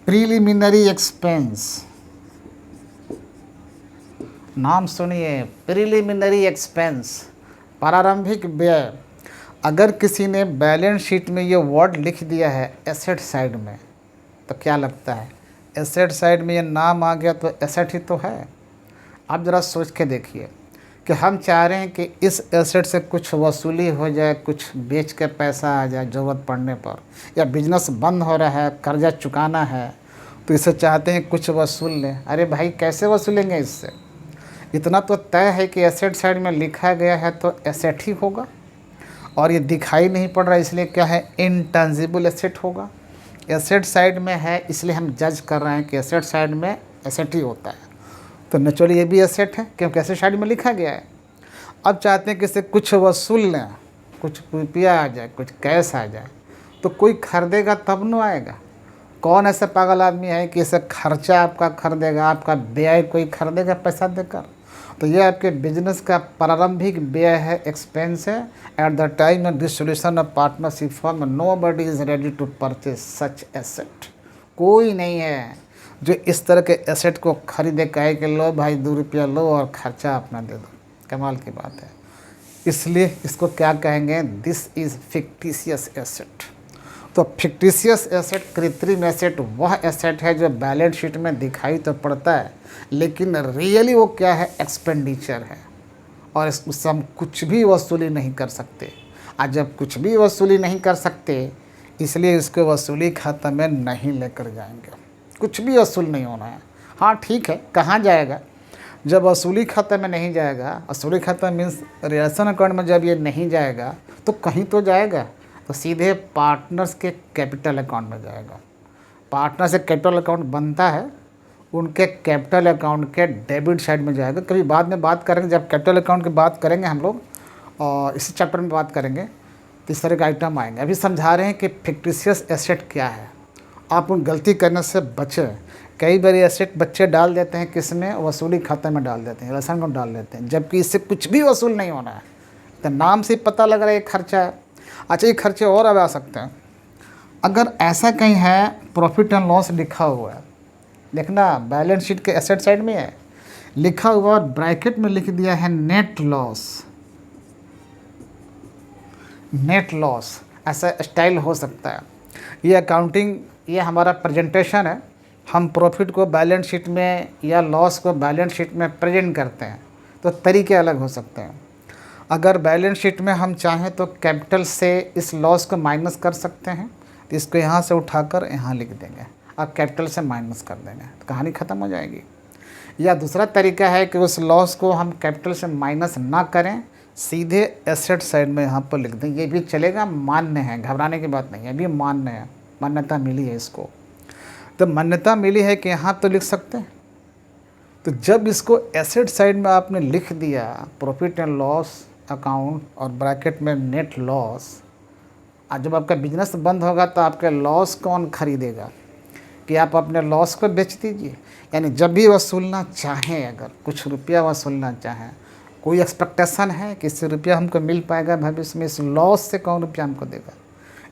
A: प्रीलिमिनरी एक्सपेंस, नाम सुनिए, प्रीलिमिनरी एक्सपेंस, प्रारंभिक व्यय। अगर किसी ने बैलेंस शीट में ये वर्ड लिख दिया है एसेट साइड में तो क्या लगता है, एसेट साइड में ये नाम आ गया तो एसेट ही तो है। आप ज़रा सोच के देखिए कि हम चाह रहे हैं कि इस एसेट से कुछ वसूली हो जाए, कुछ बेच के पैसा आ जाए ज़रूरत पड़ने पर, या बिजनेस बंद हो रहा है, कर्जा चुकाना है, तो इसे चाहते हैं कुछ वसूल लें। अरे भाई कैसे वसूलेंगे इससे, इतना तो तय है कि एसेट साइड में लिखा गया है तो एसेट ही होगा, और ये दिखाई नहीं पड़ रहा इसलिए क्या है, इनटैंजिबल एसेट होगा। एसेट साइड में है इसलिए हम जज कर रहे हैं कि एसेट साइड में एसेट ही होता है, तो नेचुरली ये भी एसेट है क्योंकि एसेट साइड में लिखा गया है। अब चाहते हैं कि इससे कुछ वसूल लें, कुछ रुपया आ जाए, कुछ कैश आ जाए, तो कोई खरीदेगा तब न आएगा। कौन ऐसा पागल आदमी है कि इसे खर्चा आपका खरीदेगा, आपका व्यय कोई खरीदेगा पैसा देकर। तो ये आपके बिजनेस का प्रारंभिक व्यय है, एक्सपेंस है। At the time of dissolution of partnership firm nobody is ready to purchase such asset. कोई नहीं है जो इस तरह के एसेट को खरीदे, कहे कि लो भाई 2 रुपया लो और खर्चा अपना दे दो। कमाल की बात है। इसलिए इसको क्या कहेंगे, दिस इज़ फिक्टिशियस एसेट। तो फिक्टिशियस एसेट, कृत्रिम एसेट, वह एसेट है जो बैलेंस शीट में दिखाई तो पड़ता है लेकिन रियली वो क्या है, एक्सपेंडिचर है, और उससे हम कुछ भी वसूली नहीं कर सकते। आज जब कुछ भी वसूली नहीं कर सकते इसलिए इसको वसूली खाता में नहीं लेकर जाएंगे, कुछ भी वसूल नहीं होना है। हाँ ठीक है, कहाँ जाएगा, जब वसूली खाता में नहीं जाएगा, वसूली खाता मीन्स रिलेशन अकाउंट में जब ये नहीं जाएगा तो कहीं तो जाएगा, तो सीधे पार्टनर्स के कैपिटल अकाउंट में जाएगा। पार्टनर से कैपिटल अकाउंट बनता है, उनके कैपिटल अकाउंट के डेबिट साइड में जाएगा। कभी बाद में बात करेंगे, जब कैपिटल अकाउंट की बात करेंगे हम लोग और इसी चैप्टर में बात करेंगे तो इस तरह के आइटम आएंगे। अभी समझा रहे हैं कि फिक्टिशियस एसेट क्या है, आप उन गलती करने से बचें। कई बार एसेट बच्चे डाल देते हैं किस में, वसूली खाते में डाल देते हैं, रिलेशन को डाल देते हैं, जबकि इससे कुछ भी वसूल नहीं होना है। तो नाम से पता लग रहा है ये खर्चा है। अच्छा, ये खर्चे और अब आ सकते हैं। अगर ऐसा कहीं है प्रॉफिट एंड लॉस लिखा हुआ है, देखना बैलेंस शीट के एसेट साइड में है लिखा हुआ और ब्रैकेट में लिख दिया है नेट लॉस, नेट लॉस, ऐसा स्टाइल हो सकता है। ये अकाउंटिंग, ये हमारा प्रेजेंटेशन है, हम प्रॉफिट को बैलेंस शीट में या लॉस को बैलेंस शीट में प्रेजेंट करते हैं, तो तरीके अलग हो सकते हैं। अगर बैलेंस शीट में हम चाहें तो कैपिटल से इस लॉस को माइनस कर सकते हैं, तो इसको यहाँ से उठाकर यहाँ लिख देंगे और कैपिटल से माइनस कर देंगे, तो कहानी ख़त्म हो जाएगी। या दूसरा तरीका है कि उस लॉस को हम कैपिटल से माइनस ना करें, सीधे एसेट साइड में यहाँ पर लिख दें, ये भी चलेगा, मान्य है, घबराने की बात नहीं है, अभी मान्य है, मान्यता मिली है इसको। तो मान्यता मिली है कि यहाँ तो लिख सकते हैं। तो जब इसको एसेट साइड में आपने लिख दिया प्रॉफिट एंड लॉस अकाउंट और ब्रैकेट में नेट लॉस, और जब आपका बिजनेस बंद होगा तो आपके लॉस कौन खरीदेगा, कि आप अपने लॉस को बेच दीजिए। यानी जब भी वसूलना चाहें, अगर कुछ रुपया वसूलना चाहें, कोई एक्सपेक्टेशन है कि इससे रुपया हमको मिल पाएगा भविष्य में, इस लॉस से कौन रुपया हमको देगा,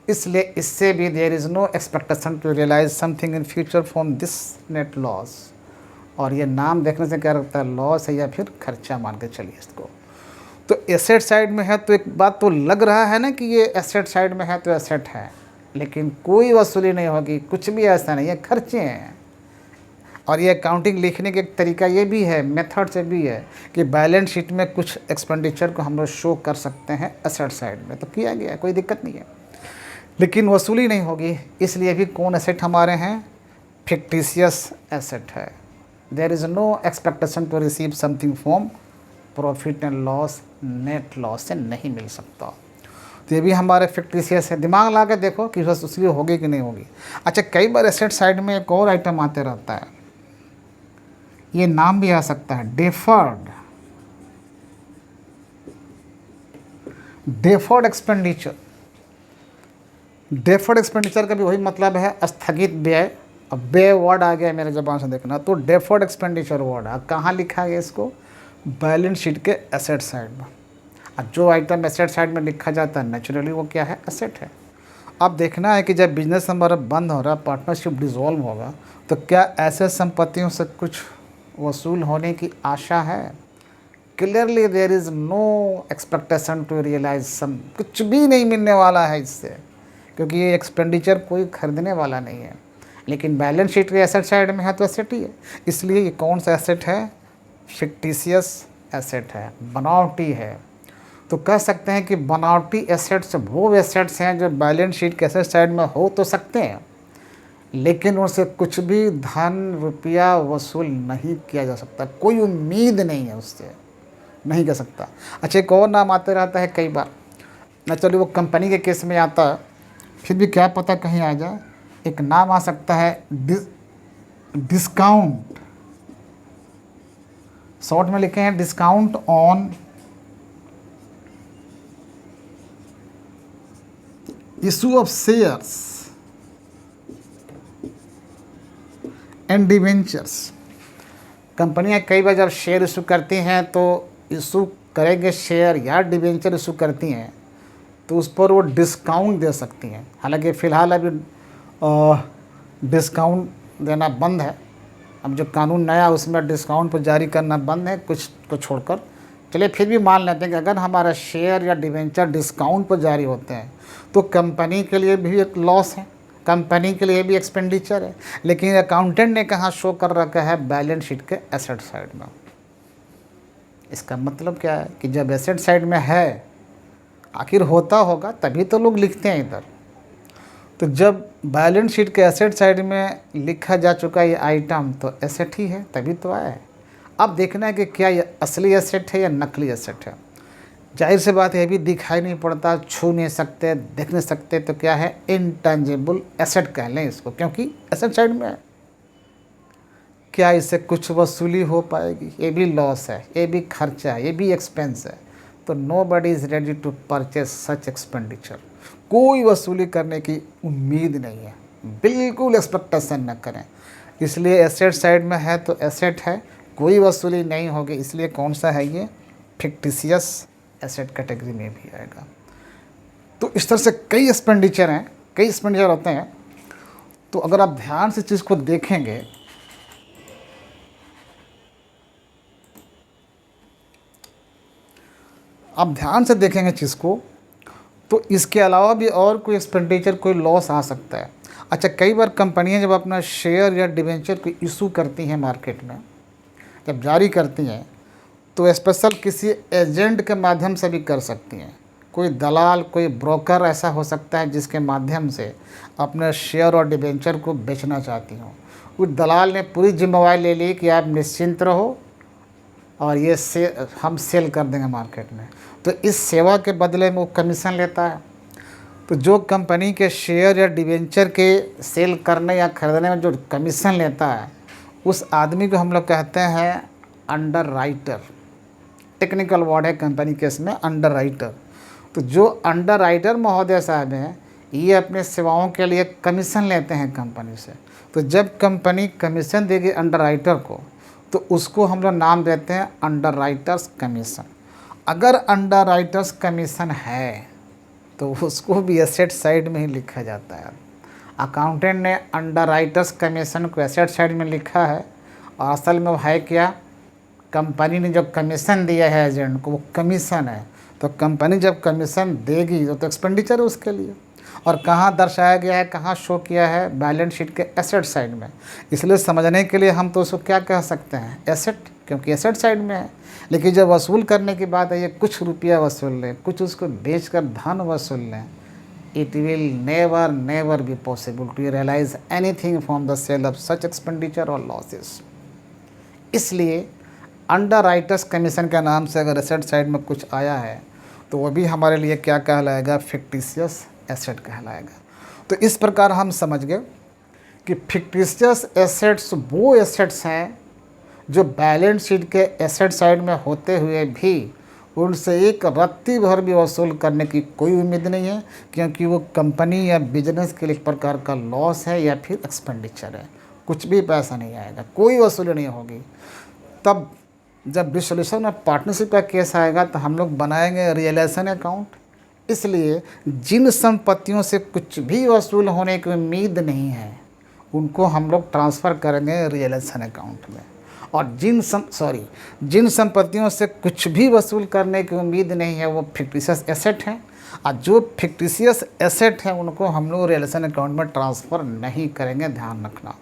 A: इसलिए इससे भी there is no expectation to realise something in future from this net loss. और ये नाम देखने से क्या लगता है, लॉस है या फिर खर्चा मान के चलिए इसको। तो एसेट साइड में है तो एक बात तो लग रहा है ना कि ये एसेट साइड में है तो एसेट है, लेकिन कोई वसूली नहीं होगी, कुछ भी ऐसा नहीं है, खर्चे हैं। और ये अकाउंटिंग लिखने का एक तरीका ये भी है, मेथड से भी है कि बैलेंस शीट में कुछ एक्सपेंडिचर को हम लोग शो कर सकते हैं एसेट साइड में, तो किया गया है, कोई दिक्कत नहीं है, लेकिन वसूली नहीं होगी। इसलिए भी कौन एसेट हमारे हैं, फिक्टिशियस एसेट है। There is no expectation to receive something from profit and loss, net loss से नहीं मिल सकता, तो ये भी हमारे फिक्टिशियस है। दिमाग ला के देखो कि वसूली होगी कि नहीं होगी। अच्छा, कई बार एसेट साइड में एक और आइटम आते रहता है, ये नाम भी आ सकता है deferred, deferred expenditure. Deferred expenditure का भी वही मतलब है स्थगित व्यय। अब व्यय वर्ड आ गया मेरे ज़बान से देखना, तो डेफर्ड एक्सपेंडिचर वर्ड है, कहाँ लिखा गया इसको, बैलेंस शीट के एसेट साइड में। अब जो आइटम एसेट साइड में लिखा जाता है नेचुरली वो क्या है, एसेट है। अब देखना है कि जब बिजनेस हमारा बंद हो रहा, पार्टनरशिप डिसॉल्व होगा, तो क्या ऐसे संपत्तियों से कुछ वसूल होने की आशा है। Clearly there is no expectation to realise some, कुछ भी नहीं मिलने वाला है इससे, क्योंकि ये एक्सपेंडिचर कोई खरीदने वाला नहीं है। लेकिन बैलेंस शीट के एसेट साइड में है तो एसेट ही है, इसलिए ये कौन सा एसेट है, फिक्टिशियस एसेट है, बनावटी है। तो कह सकते हैं कि बनावटी एसेट्स वो एसेट्स हैं जो बैलेंस शीट के एसेट साइड में हो तो सकते हैं, लेकिन उनसे कुछ भी धन रुपया वसूल नहीं किया जा सकता, कोई उम्मीद नहीं है उससे, नहीं कर सकता। अच्छा, एक और नाम आते रहता है कई बार, न चलो वो कंपनी के केस में आता है, फिर भी क्या पता कहीं आ जाए। एक नाम आ सकता है डिस्काउंट, शॉर्ट में लिखे हैं discount on issue of shares and debentures. कंपनियां कई बार जब शेयर इशू करती हैं तो इशू करेंगे शेयर या डिवेंचर इशू करती हैं तो उस पर वो डिस्काउंट दे सकती हैं। हालांकि फ़िलहाल अभी डिस्काउंट देना बंद है, अब जो कानून नया उसमें डिस्काउंट पर जारी करना बंद है कुछ को छोड़कर। चलिए फिर भी मान लेते हैं कि अगर हमारा शेयर या डिवेंचर डिस्काउंट पर जारी होते हैं तो कंपनी के लिए भी एक लॉस है, कंपनी के लिए भी एक्सपेंडिचर है, लेकिन अकाउंटेंट ने कहाँ शो कर रखा है, बैलेंस शीट के एसेट साइड में। इसका मतलब क्या है कि जब एसेट साइड में है, आखिर होता होगा तभी तो लोग लिखते हैं इधर। तो जब बैलेंस शीट के एसेट साइड में लिखा जा चुका ये आइटम तो एसेट ही है, तभी तो आया है। अब देखना है कि क्या ये असली एसेट है या नकली एसेट है। जाहिर सी बात है, ये भी दिखाई नहीं पड़ता, छू नहीं सकते, देख नहीं सकते, तो क्या है, इनटेंजिबल एसेट कह लें इसको, क्योंकि एसेट साइड में है। क्या इससे कुछ वसूली हो पाएगी, ये भी लॉस है, ये भी खर्चा है, ये भी एक्सपेंस है। तो nobody is ready to purchase such expenditure. कोई वसूली करने की उम्मीद नहीं है, बिल्कुल एक्सपेक्टेशन न करें। इसलिए एसेट साइड में है तो एसेट है, कोई वसूली नहीं होगी, इसलिए कौन सा है ये, फिक्टिशियस एसेट कैटेगरी में भी आएगा। तो इस तरह से कई एक्सपेंडिचर हैं, कई एक्सपेंडिचर होते हैं। तो अगर आप ध्यान से चीज़ को देखेंगे, आप ध्यान से देखेंगे चीज़ को, तो इसके अलावा भी और कोई एक्सपेंडिचर, कोई लॉस आ सकता है। अच्छा, कई बार कंपनियां जब अपना शेयर या डिवेंचर को इशू करती हैं मार्केट में, जब जारी करती हैं, तो स्पेशल किसी एजेंट के माध्यम से भी कर सकती हैं। कोई दलाल, कोई ब्रोकर ऐसा हो सकता है जिसके माध्यम से अपने शेयर और डिवेंचर को बेचना चाहती हों। उस दलाल ने पूरी जिम्मेवारी ले ली कि आप निश्चिंत रहो और ये हम सेल कर देंगे मार्केट में। तो इस सेवा के बदले में वो कमीशन लेता है। तो जो कंपनी के शेयर या डिवेंचर के सेल करने या खरीदने में जो कमीशन लेता है, उस आदमी को हम लोग कहते हैं अंडर राइटर। टेक्निकल वर्ड है कंपनी केस में, अंडर राइटर। तो जो अंडर राइटर महोदय साहब हैं, ये अपने सेवाओं के लिए कमीशन लेते हैं कंपनी से। तो जब कंपनी कमीशन देगी अंडर राइटर को, तो उसको हम लोग नाम देते हैं अंडर राइटर्स कमीशन। अगर अंडर राइटर्स कमीशन है तो उसको भी एसेट साइड में ही लिखा जाता है। अकाउंटेंट ने अंडर राइटर्स कमीशन को एसेट साइड में लिखा है, और असल में वो है क्या, कंपनी ने जो कमीशन दिया है एजेंट को, वो कमीशन है। तो कंपनी जब कमीशन देगी तो एक्सपेंडिचर है उसके लिए। और कहाँ दर्शाया गया है, कहाँ शो किया है, बैलेंस शीट के एसेट साइड में। इसलिए समझने के लिए हम तो उसको क्या कह सकते हैं, एसेट, क्योंकि एसेट साइड में है। लेकिन जब वसूल करने की बात है, ये कुछ रुपया वसूल लें, कुछ उसको बेचकर धन वसूल लें, it will never be possible to realise anything from the sale of such expenditure और लॉसेस। इसलिए अंडर राइटर्स कमीशन के नाम से अगर एसेट साइड में कुछ आया है, तो वो भी हमारे लिए क्या कहलाएगा, फिक्टिशियस एसेट कहलाएगा। तो इस प्रकार हम समझ गए कि फिक्टिशियस एसेट्स वो एसेट्स हैं जो बैलेंस शीट के एसेट साइड में होते हुए भी उनसे एक रत्ती भर भी वसूल करने की कोई उम्मीद नहीं है, क्योंकि वो कंपनी या बिजनेस के लिए एक प्रकार का लॉस है या फिर एक्सपेंडिचर है। कुछ भी पैसा नहीं आएगा, कोई वसूली नहीं होगी। तब जब डिसोल्यूशन ऑफ पार्टनरशिप का केस आएगा तो हम लोग बनाएंगे रियलाइजेशन अकाउंट। इसलिए जिन संपत्तियों से कुछ भी वसूल होने की उम्मीद नहीं है, उनको हम लोग ट्रांसफ़र करेंगे रियलाइजेशन अकाउंट में। और जिन संपत्तियों से कुछ भी वसूल करने की उम्मीद नहीं है, वो फिक्टिशियस एसेट हैं। और जो फिक्टिशियस एसेट हैं उनको हम लोग रियलाइजेशन अकाउंट में ट्रांसफ़र नहीं करेंगे, ध्यान रखना।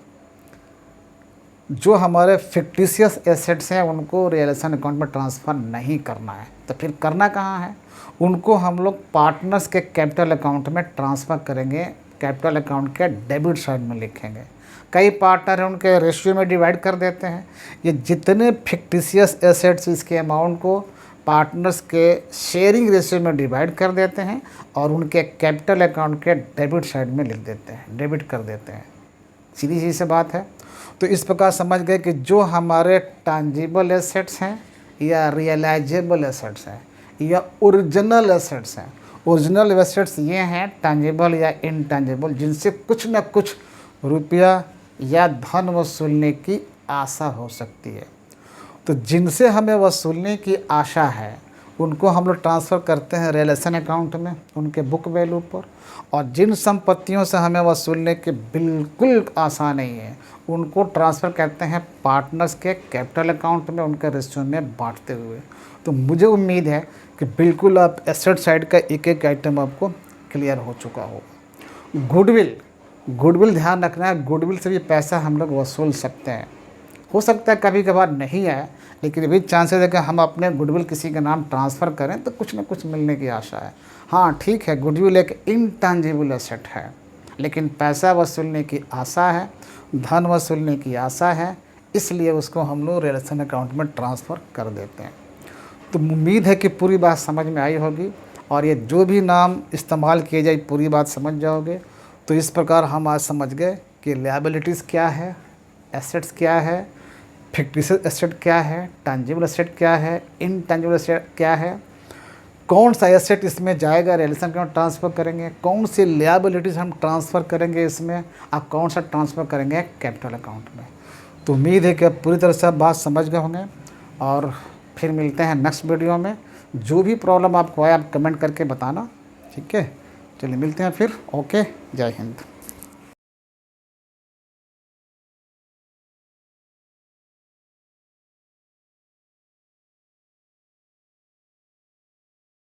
A: जो हमारे फिक्टिशियस एसेट्स हैं उनको रियलाइजेशन अकाउंट में ट्रांसफ़र नहीं करना है। तो फिर करना कहाँ है, उनको हम लोग पार्टनर्स के कैपिटल अकाउंट में ट्रांसफ़र करेंगे, कैपिटल अकाउंट के डेबिट साइड में लिखेंगे। कई पार्टनर हैं, उनके रेशियो में डिवाइड कर देते हैं। ये जितने फिक्टिशियस एसेट्स, इसके अमाउंट को पार्टनर्स के शेयरिंग रेशियो में डिवाइड कर देते हैं और उनके कैपिटल अकाउंट के डेबिट साइड में लिख देते हैं, डेबिट कर देते हैं। सीधी सी से बात है। तो इस प्रकार समझ गए कि जो हमारे टैंजिबल एसेट्स हैं या रियलाइजेबल एसेट्स हैं या ओरिजिनल एसेट्स हैं, ओरिजिनल एसेट्स ये हैं टैंजिबल या इनटैंजिबल, जिनसे कुछ न कुछ रुपया या धन वसूलने की आशा हो सकती है। तो जिनसे हमें वसूलने की आशा है उनको हम लोग ट्रांसफ़र करते हैं रियलाइजेशन अकाउंट में, उनके बुक वैल्यू पर। और जिन संपत्तियों से हमें वसूलने की बिल्कुल आशा नहीं है, उनको ट्रांसफ़र करते हैं पार्टनर्स के कैपिटल अकाउंट में, उनके रेशियो में बांटते हुए। तो मुझे उम्मीद है कि बिल्कुल आप एसेट साइड का एक एक आइटम आपको क्लियर हो चुका होगा। गुडविल ध्यान रखना है, गुडविल से भी पैसा हम लोग वसूल सकते हैं। हो सकता है कभी कभार नहीं आए, लेकिन भी चांसेस है कि हम अपने गुडविल किसी के नाम ट्रांसफ़र करें तो कुछ न कुछ मिलने की आशा है। हाँ ठीक है, गुडविल एक इनटैंजिबल एसेट है, लेकिन पैसा वसूलने की आशा है, धन वसूलने की आशा है, इसलिए उसको हम लोग रियलाइजेशन अकाउंट में ट्रांसफ़र कर देते हैं। तो उम्मीद है कि पूरी बात समझ में आई होगी, और ये जो भी नाम इस्तेमाल किए जाए पूरी बात समझ जाओगे। तो इस प्रकार हम आज समझ गए कि लायबिलिटीज़ क्या है, एसेट्स क्या है, फिक्टिशियस एसेट क्या है, टैंजिबल एसेट क्या है, इनटैंजिबल एसेट क्या है, कौन सा एसेट इसमें जाएगा रियलाइजेशन अकाउंट ट्रांसफ़र करेंगे, कौन सी लायबिलिटीज़ हम ट्रांसफ़र करेंगे इसमें, और कौन सा ट्रांसफ़र करेंगे कैपिटल अकाउंट में। तो उम्मीद है कि आप पूरी तरह से बात समझ गए होंगे, और फिर मिलते हैं नेक्स्ट वीडियो में। जो भी प्रॉब्लम आपको आए आप कमेंट करके बताना, ठीक है। चलिए मिलते हैं फिर। ओके, जय हिंद।